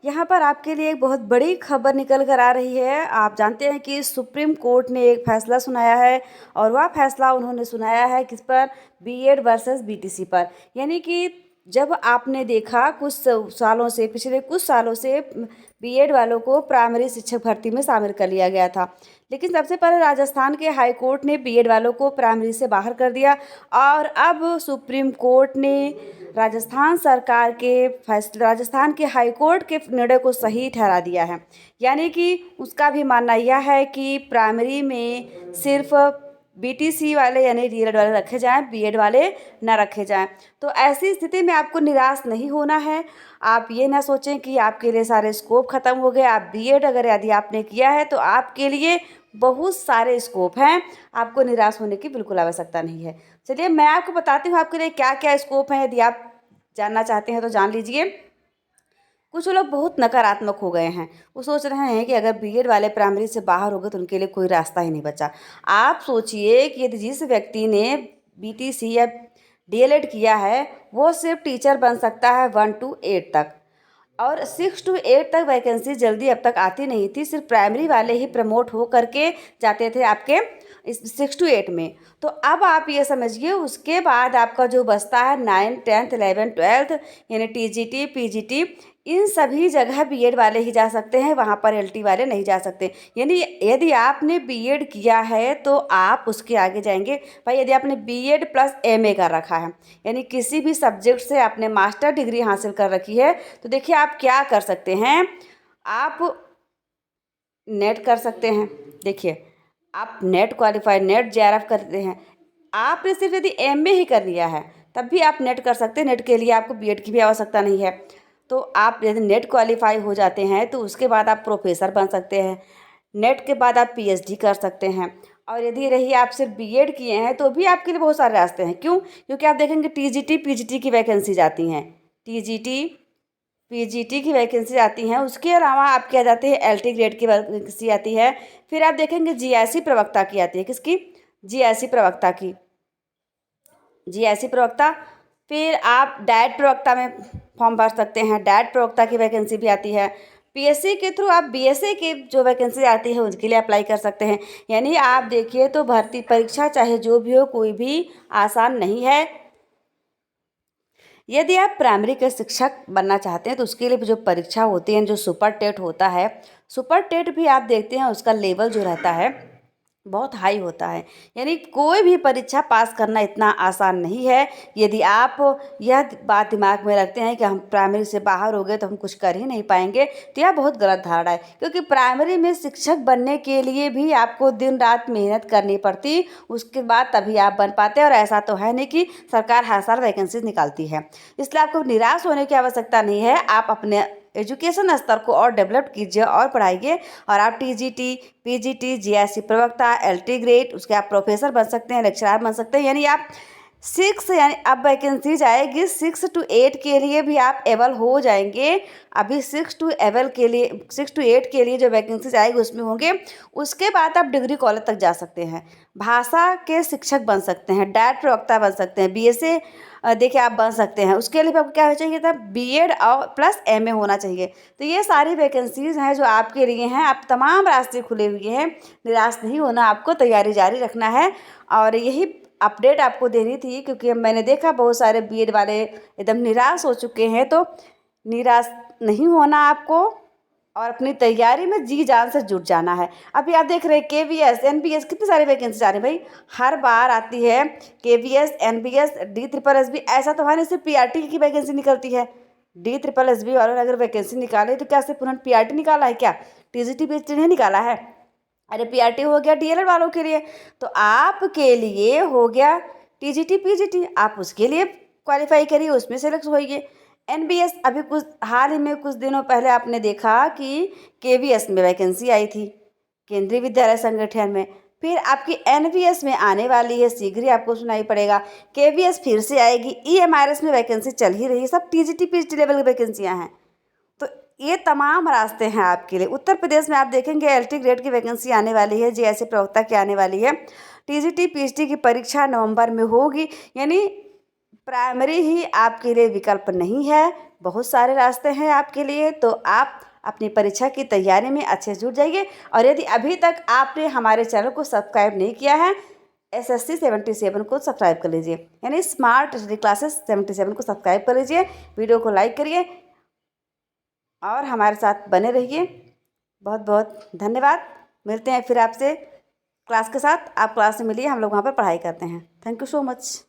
यहाँ पर आपके लिए एक बहुत बड़ी खबर निकल कर आ रही है। आप जानते हैं कि सुप्रीम कोर्ट ने एक फ़ैसला सुनाया है और वह फ़ैसला उन्होंने सुनाया है किस पर? बीएड वर्सेस बीटीसी पर। यानी कि जब आपने देखा कुछ सालों से, पिछले कुछ सालों से बीएड वालों को प्राइमरी शिक्षक भर्ती में शामिल कर लिया गया था, लेकिन सबसे पहले राजस्थान के हाई कोर्ट ने बीएड वालों को प्राइमरी से बाहर कर दिया और अब सुप्रीम कोर्ट ने राजस्थान सरकार के फैसले, राजस्थान के हाई कोर्ट के निर्णय को सही ठहरा दिया है। यानी कि उसका भी मानना यह है कि प्राइमरी में सिर्फ बीटीसी वाले यानी डीएलएड वाले रखे जाएं, बीएड वाले ना रखे जाएं। तो ऐसी स्थिति में आपको निराश नहीं होना है। आप ये ना सोचें कि आपके लिए सारे स्कोप ख़त्म हो गए। आप बीएड अगर यदि आपने किया है तो आपके लिए बहुत सारे स्कोप हैं, आपको निराश होने की बिल्कुल आवश्यकता नहीं है। चलिए मैं आपको बताती हूँ आपके लिए क्या क्या स्कोप हैं। यदि आप जानना चाहते हैं तो जान लीजिए। कुछ लोग बहुत नकारात्मक हो गए हैं, वो सोच रहे हैं कि अगर बीएड वाले प्राइमरी से बाहर हो गए तो उनके लिए कोई रास्ता ही नहीं बचा। आप सोचिए कि यदि जिस व्यक्ति ने बीटीसी या डीएलएड किया है वो सिर्फ टीचर बन सकता है 1 to 8 तक, और 6 to 8 तक वैकेंसी जल्दी अब तक आती नहीं थी। सिर्फ प्राइमरी वाले ही प्रमोट हो करके जाते थे आपके इस 6 to 8 में। तो अब आप ये समझिए उसके बाद आपका जो बचता है 9, 10th, 11th, 12th यानी टीजीटी, पीजीटी, इन सभी जगह बीएड वाले ही जा सकते हैं, वहाँ पर एलटी वाले नहीं जा सकते। यानी यदि आपने बीएड किया है तो आप उसके आगे जाएंगे। भाई यदि आपने बीएड प्लस एमए कर रखा है यानी किसी भी सब्जेक्ट से आपने मास्टर डिग्री हासिल कर रखी है तो देखिए आप क्या कर सकते हैं। आप नेट कर सकते हैं। देखिए आप नेट क्वालिफाई, नेट जेआरएफ करते हैं। आपने सिर्फ यदि एमए ही कर लिया है तब भी आप नेट कर सकते हैं। नेट के लिए आपको बीएड की भी आवश्यकता नहीं है। तो आप यदि नेट क्वालिफाई हो जाते हैं तो उसके बाद आप प्रोफेसर बन सकते हैं। नेट के बाद आप पीएचडी कर सकते हैं। और यदि रही आप सिर्फ बीएड किए हैं तो भी आपके लिए बहुत सारे रास्ते हैं। क्यों? क्योंकि आप देखेंगे टीजीटी, पीजीटी की वैकेंसी जाती हैं। टीजीटी, पीजीटी की वैकेंसी आती हैं। उसके अलावा आपके आ जाते हैं एलटी ग्रेड की वैकेंसी आती है। फिर आप देखेंगे जीआईसी प्रवक्ता की आती है। किसकी? जीआईसी प्रवक्ता की, जीआईसी प्रवक्ता। फिर आप डाइट प्रवक्ता में फॉर्म भर सकते हैं। डाइट प्रवक्ता की वैकेंसी भी आती है। पीएससी के थ्रू आप बीएससी की जो वैकेंसी आती है उसके लिए अप्लाई कर सकते हैं। यानी आप देखिए तो भर्ती परीक्षा चाहे जो भी हो कोई भी आसान नहीं है। यदि आप प्राइमरी के शिक्षक बनना चाहते हैं तो उसके लिए भी जो परीक्षा होती है, जो सुपर टेट होता है, सुपर टेट भी आप देखते हैं उसका लेवल जो रहता है बहुत हाई होता है। यानी कोई भी परीक्षा पास करना इतना आसान नहीं है। यदि आप यह बात दिमाग में रखते हैं कि हम प्राइमरी से बाहर हो गए तो हम कुछ कर ही नहीं पाएंगे तो यह बहुत गलत धारणा है। क्योंकि प्राइमरी में शिक्षक बनने के लिए भी आपको दिन रात मेहनत करनी पड़ती, उसके बाद तभी आप बन पाते। और ऐसा तो है नहीं कि सरकार हर साल वैकेंसी निकालती है, इसलिए आपको निराश होने की आवश्यकता नहीं है। आप अपने एजुकेशन स्तर को और डेवलप कीजिए और पढ़ाइए और आप टीजीटी, पीजीटी, जीआईसी प्रवक्ता, एलटी ग्रेड, उसके आप प्रोफेसर बन सकते हैं, लेक्चरर बन सकते हैं। यानी आप 6 यानी अब वैकेंसी जाएगी 6 to 8 के लिए भी आप एबल हो जाएंगे। अभी 6 to 8 के लिए, 6 to 8 के लिए जो वैकेंसी जाएगी उसमें होंगे। उसके बाद आप डिग्री कॉलेज तक जा सकते हैं, भाषा के शिक्षक बन सकते हैं, डाइट प्रवक्ता बन सकते हैं, बीएसए देखिए आप बन सकते हैं। उसके लिए आपको क्या होना चाहिए था? बीएड और प्लस एमए होना चाहिए। तो ये सारी वैकेंसीज़ हैं जो आपके लिए हैं। आप तमाम रास्ते खुले हुए हैं, निराश नहीं होना, आपको तैयारी जारी रखना है। और यही अपडेट आपको देनी थी क्योंकि मैंने देखा बहुत सारे बीएड वाले एकदम निराश हो चुके हैं। तो निराश नहीं होना आपको और अपनी तैयारी में जी जान से जुट जाना है। अभी आप देख रहे हैं केवीएस, एनबीएस, कितनी सारी वैकेंसी आ रही है भाई। हर बार आती है केवीएस, एनबीएस, DSSB। ऐसा तो है नहीं सिर्फ पीआरटी की वैकेंसी निकलती है। DSSB वालों ने अगर वैकेंसी निकाले तो क्या सिर्फ उन्होंने पीआरटी निकाला है क्या? टीजीटी पीजीटी नहीं निकाला है। अरे पीआरटी हो गया डीएलएड वालों के लिए, तो आपके लिए हो गया टीजीटी पीजीटी। आप उसके लिए क्वालिफाई करिए, उसमें सेलेक्ट होइए। एनबीएस, अभी कुछ हाल ही में कुछ दिनों पहले आपने देखा कि केवीएस में वैकेंसी आई थी, केंद्रीय विद्यालय संगठन में। फिर आपकी एनवीएस में आने वाली है, शीघ्र ही आपको सुनाई पड़ेगा। केवीएस फिर से आएगी, ईएमआरएस में वैकेंसी चल ही रही है। सब टीजीटी पीजीटी लेवल की वैकेंसियाँ हैं। तो ये तमाम रास्ते हैं आपके लिए। उत्तर प्रदेश में आप देखेंगे एलटी ग्रेड की वैकेंसी आने वाली है, जीआईसी प्रवक्ता की आने वाली है। टीजीटी पीजीटी की परीक्षा नवंबर में होगी। यानी प्राइमरी ही आपके लिए विकल्प नहीं है, बहुत सारे रास्ते हैं आपके लिए। तो आप अपनी परीक्षा की तैयारी में अच्छे से जुट जाइए। और यदि अभी तक आपने हमारे चैनल को सब्सक्राइब नहीं किया है, SSC 77 को सब्सक्राइब कर लीजिए, यानी स्मार्ट स्टडी क्लासेस 77 को सब्सक्राइब कर लीजिए। वीडियो को लाइक करिए और हमारे साथ बने रहिए। बहुत बहुत धन्यवाद। मिलते हैं फिर आपसे क्लास के साथ। आप क्लास में मिलिए, हम लोग वहाँ पर पढ़ाई करते हैं। Thank you so much.